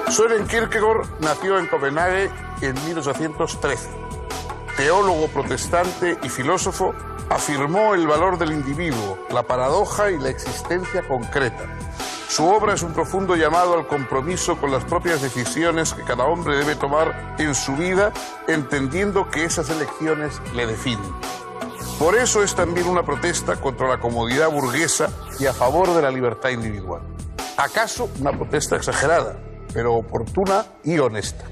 Søren Kierkegaard nació en Copenhague en 1813. Teólogo protestante y filósofo, afirmó el valor del individuo, la paradoja y la existencia concreta. Su obra es un profundo llamado al compromiso con las propias decisiones que cada hombre debe tomar en su vida, entendiendo que esas elecciones le definen. Por eso es también una protesta contra la comodidad burguesa y a favor de la libertad individual. ¿Acaso una protesta exagerada, pero oportuna y honesta?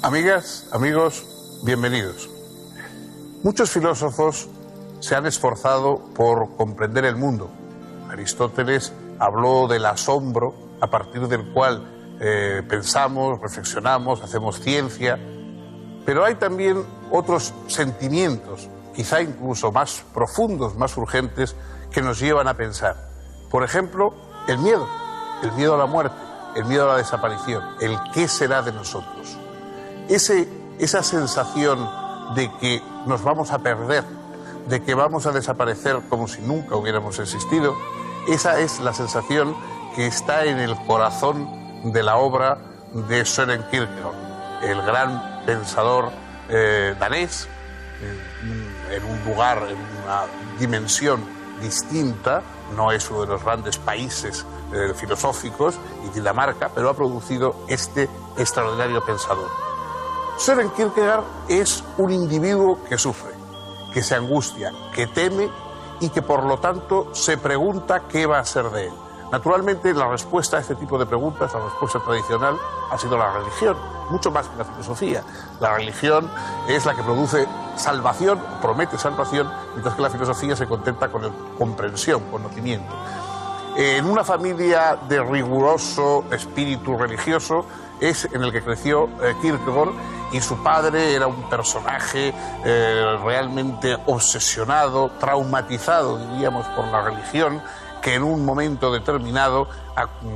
Amigas, amigos, bienvenidos. Muchos filósofos se han esforzado por comprender el mundo. Aristóteles habló del asombro a partir del cual pensamos, reflexionamos, hacemos ciencia, pero hay también otros sentimientos, quizá incluso más profundos, más urgentes, que nos llevan a pensar. Por ejemplo, el miedo a la muerte, el miedo a la desaparición, el qué será de nosotros. Esa sensación de que nos vamos a perder, de que vamos a desaparecer como si nunca hubiéramos existido, esa es la sensación que está en el corazón de la obra de Søren Kierkegaard, el gran pensador danés, en un lugar, en una dimensión distinta. No es uno de los grandes países filosóficos, y Dinamarca, pero ha producido este extraordinario pensador. Søren Kierkegaard es un individuo que sufre, que se angustia, que teme y que por lo tanto se pregunta qué va a ser de él. Naturalmente, la respuesta a este tipo de preguntas, la respuesta tradicional, ha sido la religión, mucho más que la filosofía. La religión es la que produce salvación, promete salvación, mientras que la filosofía se contenta con comprensión, conocimiento. En una familia de riguroso espíritu religioso es en el que creció Kierkegaard, y su padre era un personaje realmente obsesionado, traumatizado, diríamos, por la religión, que en un momento determinado,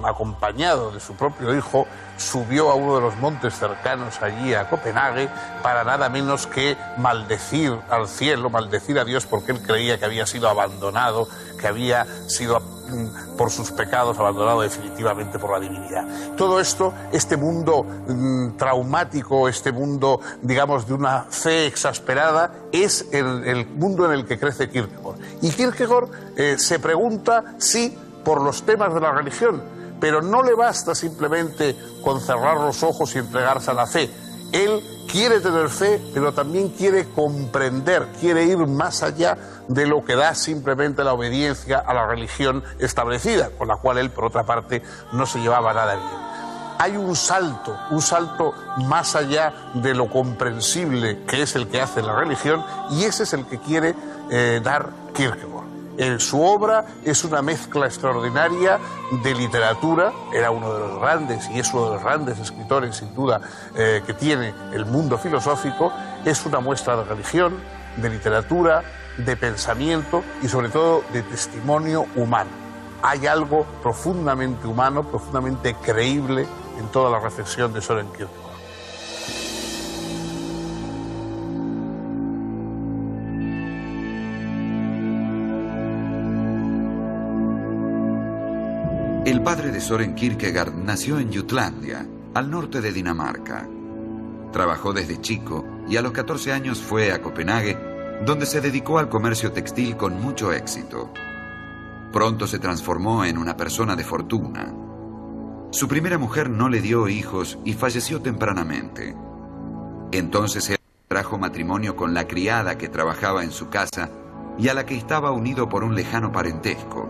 acompañado de su propio hijo, subió a uno de los montes cercanos allí a Copenhague para nada menos que maldecir al cielo, maldecir a Dios, porque él creía que había sido abandonado, que había sido por sus pecados abandonado definitivamente por la divinidad. Todo esto, este mundo traumático, este mundo, digamos, de una fe exasperada, es el mundo en el que crece Kierkegaard. Y Kierkegaard se pregunta, sí, por los temas de la religión, pero no le basta simplemente con cerrar los ojos y entregarse a la fe. Él quiere tener fe, pero también quiere comprender, quiere ir más allá de lo que da simplemente la obediencia a la religión establecida, con la cual él, por otra parte, no se llevaba nada bien. Hay un salto más allá de lo comprensible que es el que hace la religión, y ese es el que quiere dar Kierkegaard. Su obra es una mezcla extraordinaria de literatura. Era uno de los grandes, y es uno de los grandes escritores, sin duda, que tiene el mundo filosófico. Es una muestra de religión, de literatura, de pensamiento y sobre todo de testimonio humano. Hay algo profundamente humano, profundamente creíble en toda la reflexión de Søren Kierkegaard. El padre de Søren Kierkegaard nació en Jutlandia, al norte de Dinamarca. Trabajó desde chico y a los 14 años fue a Copenhague, donde se dedicó al comercio textil con mucho éxito. Pronto se transformó en una persona de fortuna. Su primera mujer no le dio hijos y falleció tempranamente. Entonces él contrajo matrimonio con la criada que trabajaba en su casa y a la que estaba unido por un lejano parentesco.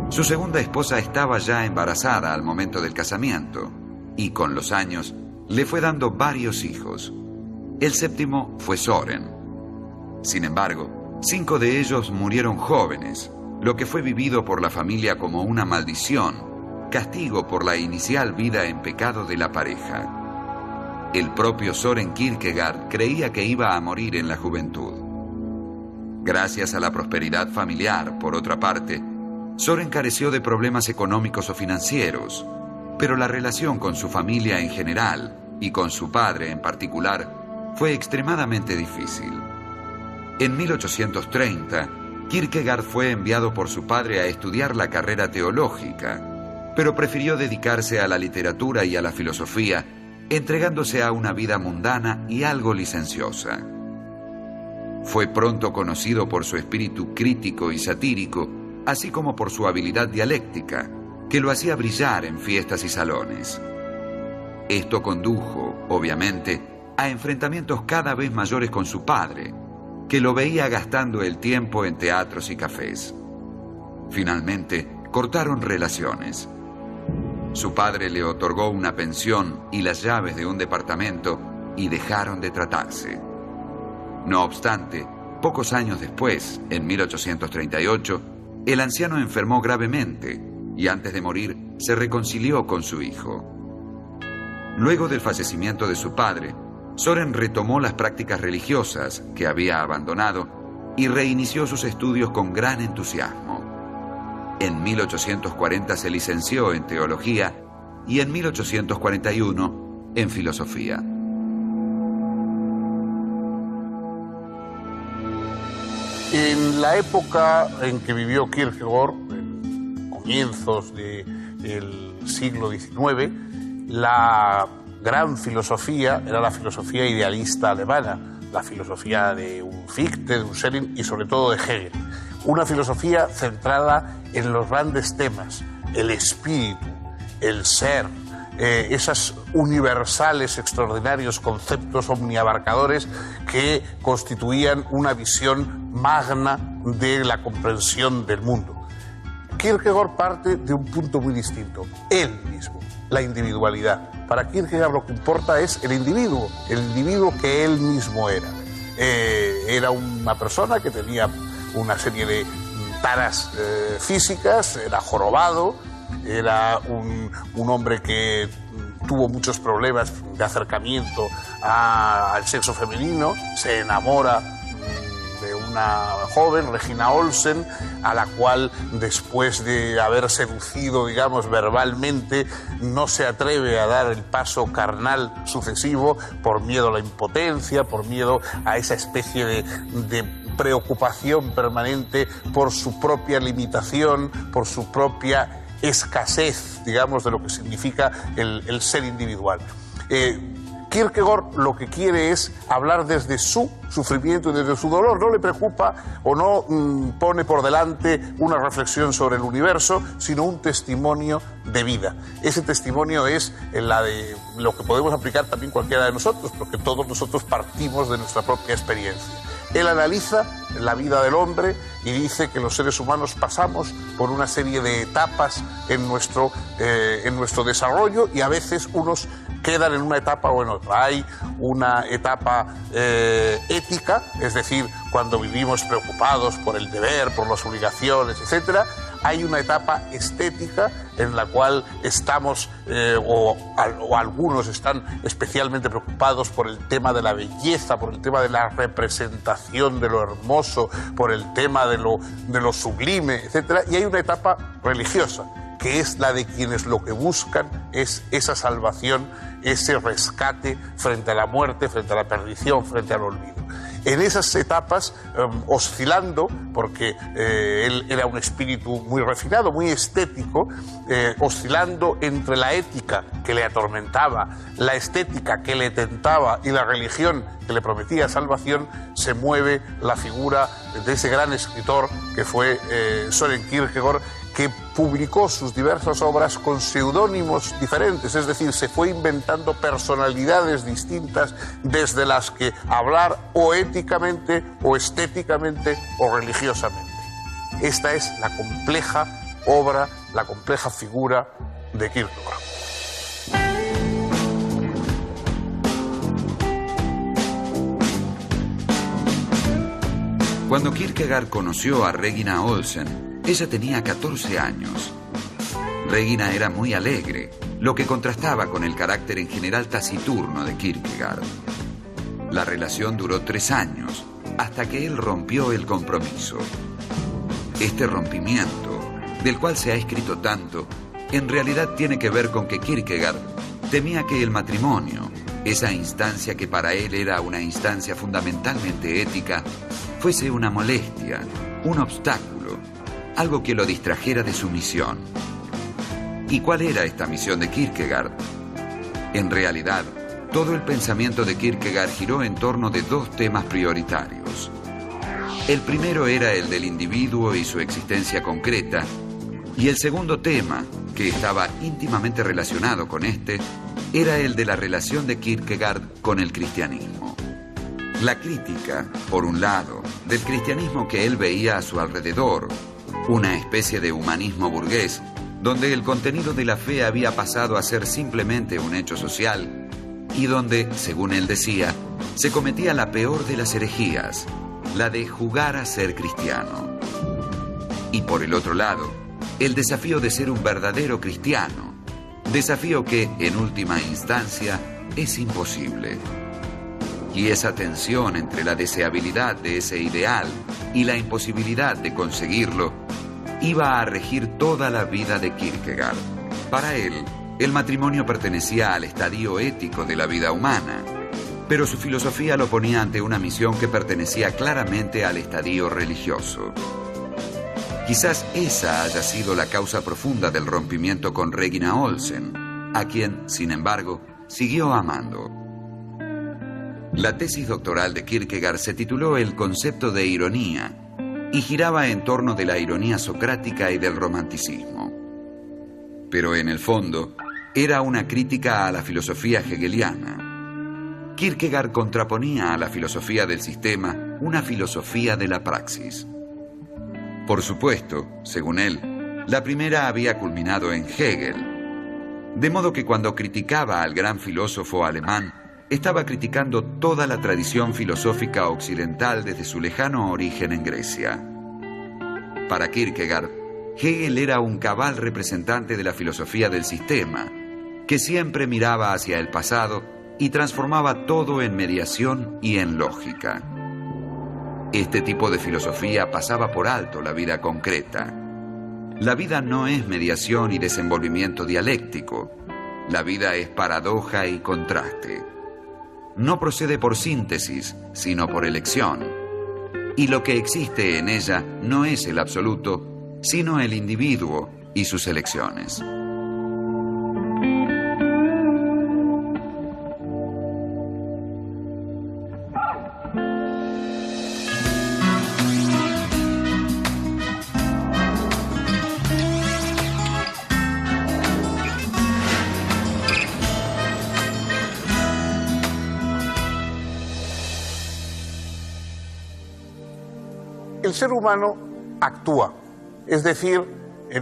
Su segunda esposa estaba ya embarazada al momento del casamiento y con los años le fue dando varios hijos. El séptimo fue Søren. Sin embargo, 5 de ellos murieron jóvenes, lo que fue vivido por la familia como una maldición, castigo por la inicial vida en pecado de la pareja. El propio Søren Kierkegaard creía que iba a morir en la juventud. Gracias a la prosperidad familiar, por otra parte, Søren careció de problemas económicos o financieros, pero la relación con su familia en general y con su padre en particular fue extremadamente difícil. En 1830, Kierkegaard fue enviado por su padre a estudiar la carrera teológica, pero prefirió dedicarse a la literatura y a la filosofía, entregándose a una vida mundana y algo licenciosa. Fue pronto conocido por su espíritu crítico y satírico, así como por su habilidad dialéctica, que lo hacía brillar en fiestas y salones. Esto condujo, obviamente, a enfrentamientos cada vez mayores con su padre, que lo veía gastando el tiempo en teatros y cafés. Finalmente, cortaron relaciones. Su padre le otorgó una pensión y las llaves de un departamento y dejaron de tratarse. No obstante, pocos años después, en 1838, el anciano enfermó gravemente y antes de morir se reconcilió con su hijo. Luego del fallecimiento de su padre, Søren retomó las prácticas religiosas que había abandonado y reinició sus estudios con gran entusiasmo. En 1840 se licenció en teología y en 1841 en filosofía. En la época en que vivió Kierkegaard, en comienzos del siglo XIX, la gran filosofía era la filosofía idealista alemana, la filosofía de un Fichte, de un Schelling y sobre todo de Hegel. Una filosofía centrada en los grandes temas, el espíritu, el ser, esos universales, extraordinarios conceptos omniabarcadores que constituían una visión magna de la comprensión del mundo. Kierkegaard parte de un punto muy distinto, él mismo, la individualidad. Para Kierkegaard lo que importa es el individuo que él mismo era. Era una persona que tenía una serie de taras físicas, era jorobado, era un hombre que tuvo muchos problemas de acercamiento al sexo femenino, se enamora de una joven, Regina Olsen, a la cual después de haber seducido, digamos, verbalmente, no se atreve a dar el paso carnal sucesivo por miedo a la impotencia, por miedo a esa especie de preocupación permanente por su propia limitación, por su propia escasez, digamos, de lo que significa el ser individual. Kierkegaard lo que quiere es hablar desde su sufrimiento y desde su dolor. No le preocupa o no pone por delante una reflexión sobre el universo, sino un testimonio de vida. Ese testimonio es la de lo que podemos aplicar también cualquiera de nosotros, porque todos nosotros partimos de nuestra propia experiencia. Él analiza la vida del hombre y dice que los seres humanos pasamos por una serie de etapas en nuestro desarrollo y a veces unos quedan en una etapa o en otra. Hay una etapa ética, es decir, cuando vivimos preocupados por el deber, por las obligaciones, etc. Hay una etapa estética en la cual estamos, o algunos están especialmente preocupados por el tema de la belleza, por el tema de la representación de lo hermoso, por el tema de lo sublime, etc. Y hay una etapa religiosa, que es la de quienes lo que buscan es esa salvación, ese rescate frente a la muerte, frente a la perdición, frente al olvido. En esas etapas, oscilando, porque él era un espíritu muy refinado, muy estético, oscilando entre la ética que le atormentaba, la estética que le tentaba y la religión que le prometía salvación, se mueve la figura de ese gran escritor que fue Søren Kierkegaard, que publicó sus diversas obras con seudónimos diferentes, es decir, se fue inventando personalidades distintas desde las que hablar o éticamente, o estéticamente, o religiosamente. Esta es la compleja obra, la compleja figura de Kierkegaard. Cuando Kierkegaard conoció a Regina Olsen, ella tenía 14 años. Regina era muy alegre, lo que contrastaba con el carácter en general taciturno de Kierkegaard. La relación duró 3 años, hasta que él rompió el compromiso. Este rompimiento del cual se ha escrito tanto, en realidad tiene que ver con que Kierkegaard temía que el matrimonio, esa instancia que para él era una instancia fundamentalmente ética, fuese una molestia, un obstáculo, algo que lo distrajera de su misión. ¿Y cuál era esta misión de Kierkegaard? En realidad, todo el pensamiento de Kierkegaard giró en torno de dos temas prioritarios. El primero era el del individuo y su existencia concreta, y el segundo tema, que estaba íntimamente relacionado con este, era el de la relación de Kierkegaard con el cristianismo. La crítica, por un lado, del cristianismo que él veía a su alrededor, una especie de humanismo burgués, donde el contenido de la fe había pasado a ser simplemente un hecho social, y donde, según él decía, se cometía la peor de las herejías, la de jugar a ser cristiano. Y por el otro lado, el desafío de ser un verdadero cristiano, desafío que, en última instancia, es imposible. Y esa tensión entre la deseabilidad de ese ideal y la imposibilidad de conseguirlo iba a regir toda la vida de Kierkegaard. Para él, el matrimonio pertenecía al estadio ético de la vida humana, pero su filosofía lo ponía ante una misión que pertenecía claramente al estadio religioso. Quizás esa haya sido la causa profunda del rompimiento con Regina Olsen, a quien, sin embargo, siguió amando. La tesis doctoral de Kierkegaard se tituló El concepto de ironía y giraba en torno de la ironía socrática y del romanticismo. Pero en el fondo, era una crítica a la filosofía hegeliana. Kierkegaard contraponía a la filosofía del sistema una filosofía de la praxis. Por supuesto, según él, la primera había culminado en Hegel, de modo que cuando criticaba al gran filósofo alemán, estaba criticando toda la tradición filosófica occidental desde su lejano origen en Grecia. Para Kierkegaard, Hegel era un cabal representante de la filosofía del sistema, que siempre miraba hacia el pasado y transformaba todo en mediación y en lógica. Este tipo de filosofía pasaba por alto la vida concreta. La vida no es mediación y desenvolvimiento dialéctico. La vida es paradoja y contraste. No procede por síntesis, sino por elección. Y lo que existe en ella no es el absoluto, sino el individuo y sus elecciones. El ser humano actúa, es decir,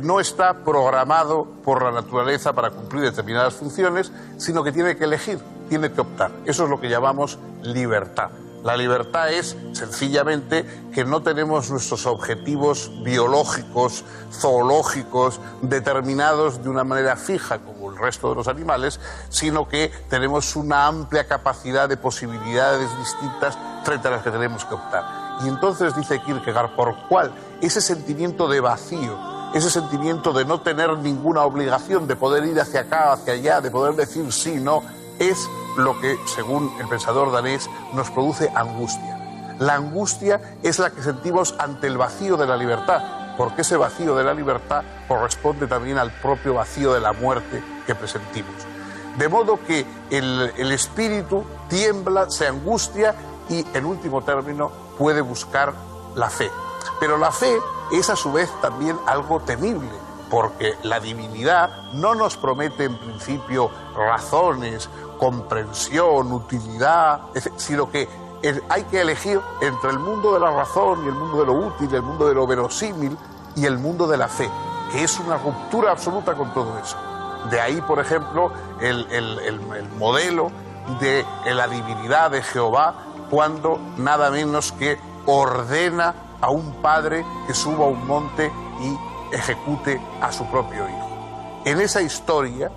no está programado por la naturaleza para cumplir determinadas funciones, sino que tiene que elegir, tiene que optar. Eso es lo que llamamos libertad. La libertad es, sencillamente, que no tenemos nuestros objetivos biológicos, zoológicos, determinados de una manera fija, como el resto de los animales, sino que tenemos una amplia capacidad de posibilidades distintas frente a las que tenemos que optar. Y entonces dice Kierkegaard, ¿por cuál? Ese sentimiento de vacío, ese sentimiento de no tener ninguna obligación, de poder ir hacia acá, hacia allá, de poder decir sí, no, es lo que, según el pensador danés, nos produce angustia. La angustia es la que sentimos ante el vacío de la libertad, porque ese vacío de la libertad corresponde también al propio vacío de la muerte que presentimos. De modo que el espíritu tiembla, se angustia y, en último término, puede buscar la fe. Pero la fe es a su vez también algo temible, porque la divinidad no nos promete en principio razones, comprensión, utilidad, sino que hay que elegir entre el mundo de la razón y el mundo de lo útil, el mundo de lo verosímil y el mundo de la fe, que es una ruptura absoluta con todo eso. De ahí, por ejemplo, el modelo de la divinidad de Jehová, cuando nada menos que ordena a un padre que suba a un monte y ejecute a su propio hijo. En esa historia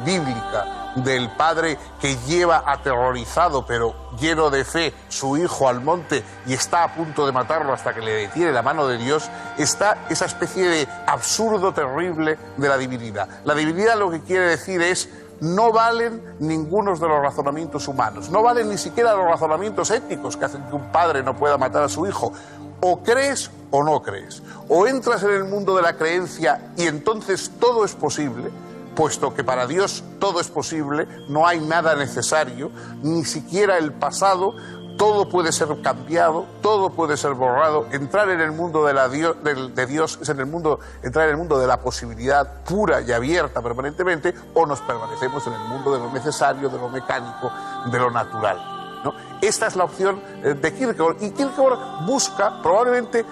bíblica del padre que lleva aterrorizado pero lleno de fe su hijo al monte y está a punto de matarlo hasta que le detiene la mano de Dios, está esa especie de absurdo terrible de la divinidad. La divinidad lo que quiere decir es: no valen ninguno de los razonamientos humanos, no valen ni siquiera los razonamientos éticos que hacen que un padre no pueda matar a su hijo. O crees o no crees, o entras en el mundo de la creencia y entonces todo es posible, puesto que para Dios todo es posible, no hay nada necesario, ni siquiera el pasado, todo puede ser cambiado, todo puede ser borrado. Entrar en el mundo de Dios es entrar en el mundo de la posibilidad pura y abierta permanentemente, o nos permanecemos en el mundo de lo necesario, de lo mecánico, de lo natural, ¿no? Esta es la opción de Kierkegaard, y Kierkegaard busca, probablemente,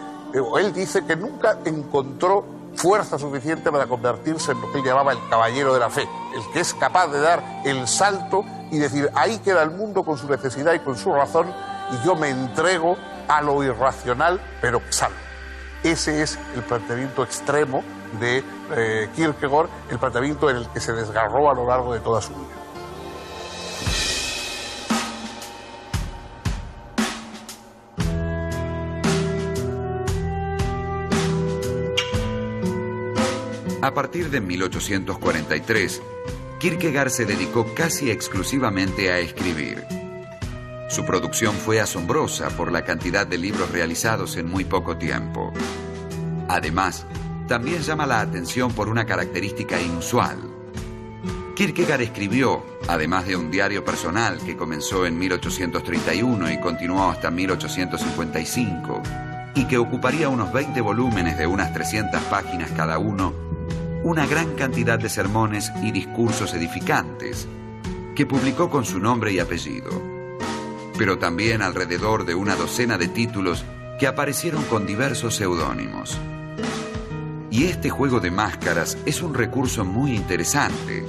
él dice que nunca encontró fuerza suficiente para convertirse en lo que él llamaba el caballero de la fe, el que es capaz de dar el salto y decir: ahí queda el mundo con su necesidad y con su razón, y yo me entrego a lo irracional, pero salvo. Ese es el planteamiento extremo de Kierkegaard, el planteamiento en el que se desgarró a lo largo de toda su vida. A partir de 1843, Kierkegaard se dedicó casi exclusivamente a escribir. Su producción fue asombrosa por la cantidad de libros realizados en muy poco tiempo. Además, también llama la atención por una característica inusual. Kierkegaard escribió, además de un diario personal que comenzó en 1831 y continuó hasta 1855, y que ocuparía unos 20 volúmenes de unas 300 páginas cada uno, una gran cantidad de sermones y discursos edificantes, que publicó con su nombre y apellido, pero también alrededor de una docena de títulos que aparecieron con diversos seudónimos. Y este juego de máscaras es un recurso muy interesante,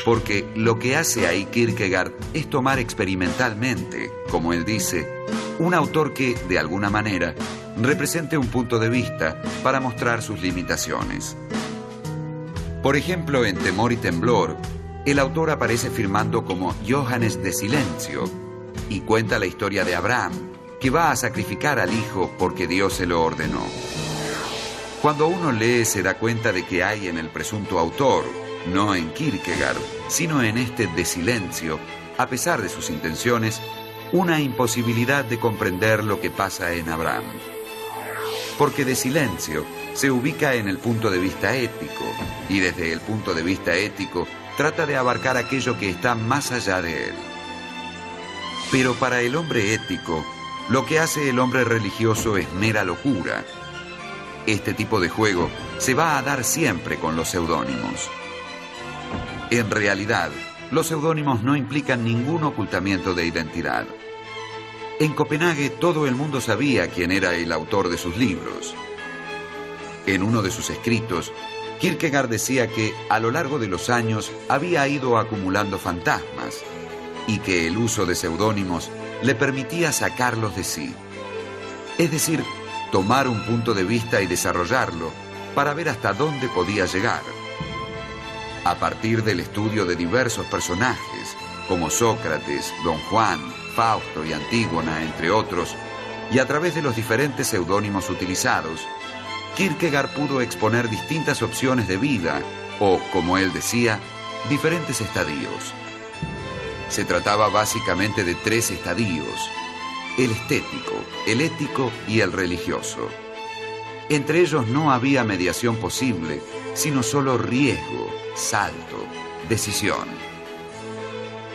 porque lo que hace ahí Kierkegaard es tomar experimentalmente, como él dice, un autor que, de alguna manera, represente un punto de vista para mostrar sus limitaciones. Por ejemplo, en Temor y Temblor, el autor aparece firmando como Johannes de Silencio y cuenta la historia de Abraham, que va a sacrificar al hijo porque Dios se lo ordenó. Cuando uno lee, se da cuenta de que hay en el presunto autor, no en Kierkegaard, sino en este de Silencio, a pesar de sus intenciones, una imposibilidad de comprender lo que pasa en Abraham. Porque de Silencio se ubica en el punto de vista ético, y desde el punto de vista ético trata de abarcar aquello que está más allá de él. Pero para el hombre ético, lo que hace el hombre religioso es mera locura. Este tipo de juego se va a dar siempre con los seudónimos. En realidad, los seudónimos no implican ningún ocultamiento de identidad. En Copenhague todo el mundo sabía quién era el autor de sus libros. En uno de sus escritos, Kierkegaard decía que a lo largo de los años había ido acumulando fantasmas y que el uso de seudónimos le permitía sacarlos de sí. Es decir, tomar un punto de vista y desarrollarlo para ver hasta dónde podía llegar. A partir del estudio de diversos personajes, como Sócrates, Don Juan, Fausto y Antígona, entre otros, y a través de los diferentes seudónimos utilizados, Kierkegaard pudo exponer distintas opciones de vida, o, como él decía, diferentes estadios. Se trataba básicamente de 3 estadios: el estético, el ético y el religioso. Entre ellos no había mediación posible, sino solo riesgo, salto, decisión.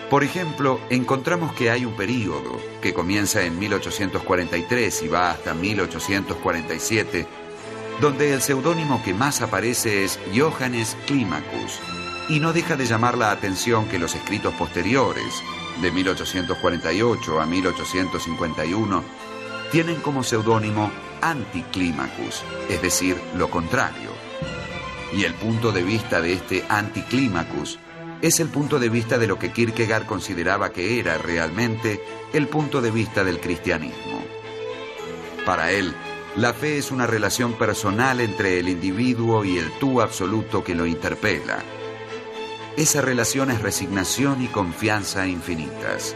Por ejemplo, encontramos que hay un período que comienza en 1843 y va hasta 1847, donde el seudónimo que más aparece es Johannes Climacus, y no deja de llamar la atención que los escritos posteriores, de 1848 a 1851, tienen como seudónimo Anticlimacus, es decir, lo contrario. Y el punto de vista de este Anticlimacus es el punto de vista de lo que Kierkegaard consideraba que era realmente el punto de vista del cristianismo. Para él, la fe es una relación personal entre el individuo y el tú absoluto que lo interpela. esa relación es resignación y confianza infinitas.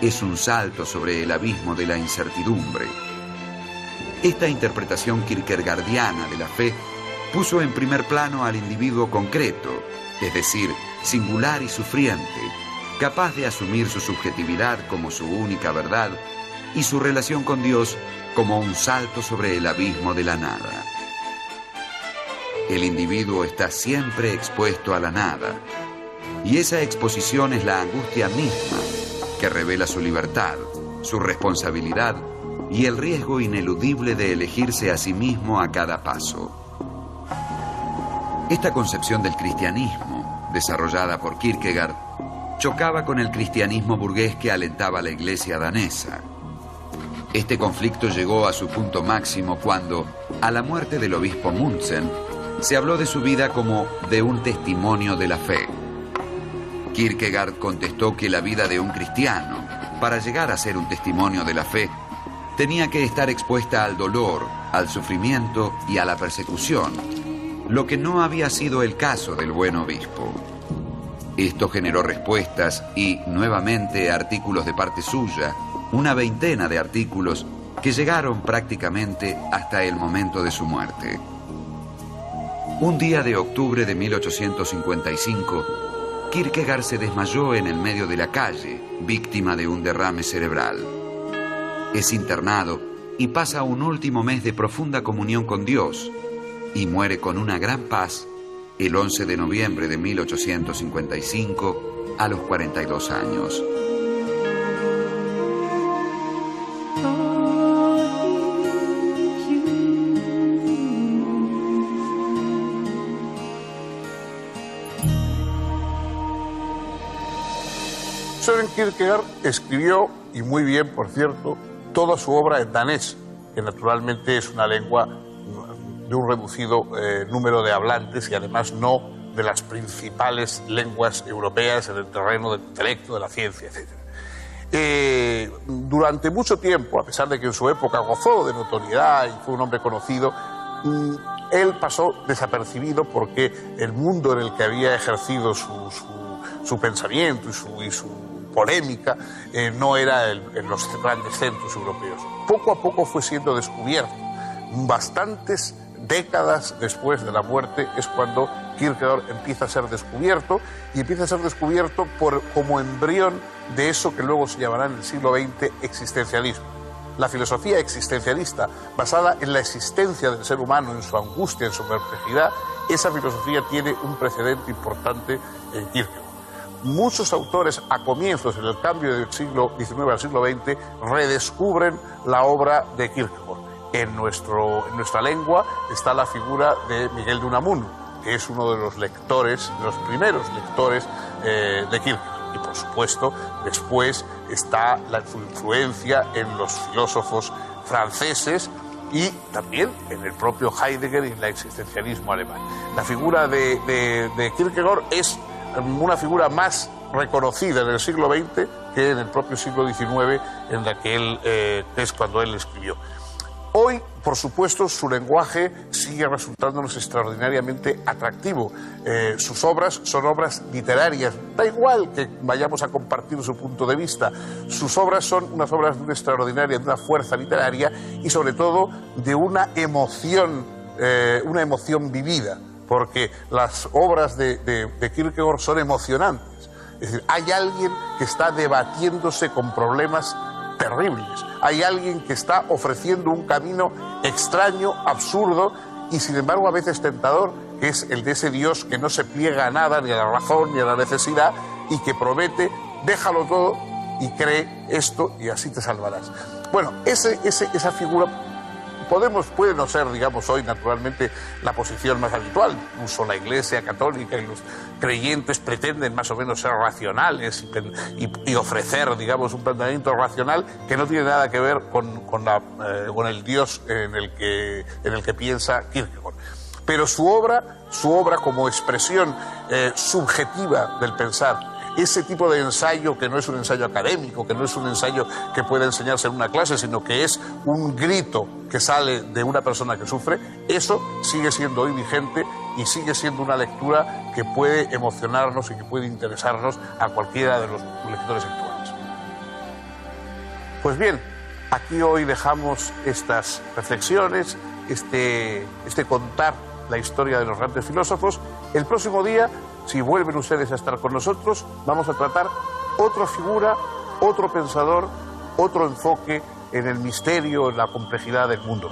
Es un salto sobre el abismo de la incertidumbre. Esta interpretación kierkegaardiana de la fe puso en primer plano al individuo concreto, es decir, singular y sufriente, capaz de asumir su subjetividad como su única verdad y su relación con Dios como un salto sobre el abismo de la nada. El individuo está siempre expuesto a la nada, y esa exposición es la angustia misma que revela su libertad, su responsabilidad y el riesgo ineludible de elegirse a sí mismo a cada paso. Esta concepción del cristianismo, desarrollada por Kierkegaard, chocaba con el cristianismo burgués que alentaba la iglesia danesa. Este conflicto llegó a su punto máximo cuando, a la muerte del obispo Muntzen, se habló de su vida como de un testimonio de la fe. Kierkegaard contestó que la vida de un cristiano, para llegar a ser un testimonio de la fe, tenía que estar expuesta al dolor, al sufrimiento y a la persecución, lo que no había sido el caso del buen obispo. Esto generó respuestas y, nuevamente, artículos de parte suya, una veintena de artículos que llegaron prácticamente hasta el momento de su muerte. Un día de octubre de 1855, Kierkegaard se desmayó en el medio de la calle, víctima de un derrame cerebral. Es internado y pasa un último mes de profunda comunión con Dios y muere con una gran paz el 11 de noviembre de 1855 a los 42 años. Søren Kierkegaard escribió, y muy bien por cierto, toda su obra en danés, que naturalmente es una lengua de un reducido número de hablantes y además no de las principales lenguas europeas en el terreno del intelecto, de la ciencia, etc. Durante mucho tiempo, a pesar de que en su época gozó de notoriedad y fue un hombre conocido, él pasó desapercibido porque el mundo en el que había ejercido su pensamiento y su polémica no era en los grandes centros europeos. Poco a poco fue siendo descubierto. Bastantes décadas después de la muerte es cuando Kierkegaard empieza a ser descubierto, y empieza a ser descubierto como embrión de eso que luego se llamará en el siglo XX existencialismo. La filosofía existencialista, basada en la existencia del ser humano, en su angustia, en su perplejidad, esa filosofía tiene un precedente importante en Kierkegaard. Muchos autores a comienzos, en el cambio del siglo XIX al siglo XX, redescubren la obra de Kierkegaard. En nuestra lengua está la figura de Miguel de Unamuno, que es uno de los lectores, de los primeros lectores de Kierkegaard. Y por supuesto, después está su influencia en los filósofos franceses y también en el propio Heidegger y en el existencialismo alemán. La figura de Kierkegaard es una figura más reconocida en el siglo XX que en el propio siglo XIX, en la que es cuando él escribió. Hoy, por supuesto, su lenguaje sigue resultándonos extraordinariamente atractivo. Sus obras son obras literarias. Da igual que vayamos a compartir su punto de vista. Sus obras son unas obras de una extraordinaria, de una fuerza literaria y, sobre todo, de una emoción vivida. Porque las obras de Kierkegaard son emocionantes. Es decir, hay alguien que está debatiéndose con problemas terribles. Hay alguien que está ofreciendo un camino extraño, absurdo y sin embargo a veces tentador, que es el de ese Dios que no se pliega a nada, ni a la razón, ni a la necesidad, y que promete, déjalo todo y cree esto y así te salvarás. Bueno, esa figura puede no ser, digamos, hoy naturalmente la posición más habitual. Incluso la Iglesia Católica y los creyentes pretenden más o menos ser racionales y ofrecer, digamos, un planteamiento racional que no tiene nada que ver con el Dios en el que piensa Kierkegaard. Pero su obra como expresión subjetiva del pensar, ese tipo de ensayo que no es un ensayo académico, que no es un ensayo que puede enseñarse en una clase, sino que es un grito que sale de una persona que sufre, eso sigue siendo hoy vigente y sigue siendo una lectura que puede emocionarnos y que puede interesarnos a cualquiera de los lectores actuales. Pues bien, aquí hoy dejamos estas reflexiones, este contar la historia de los grandes filósofos. El próximo día, si vuelven ustedes a estar con nosotros, vamos a tratar otra figura, otro pensador, otro enfoque en el misterio, en la complejidad del mundo.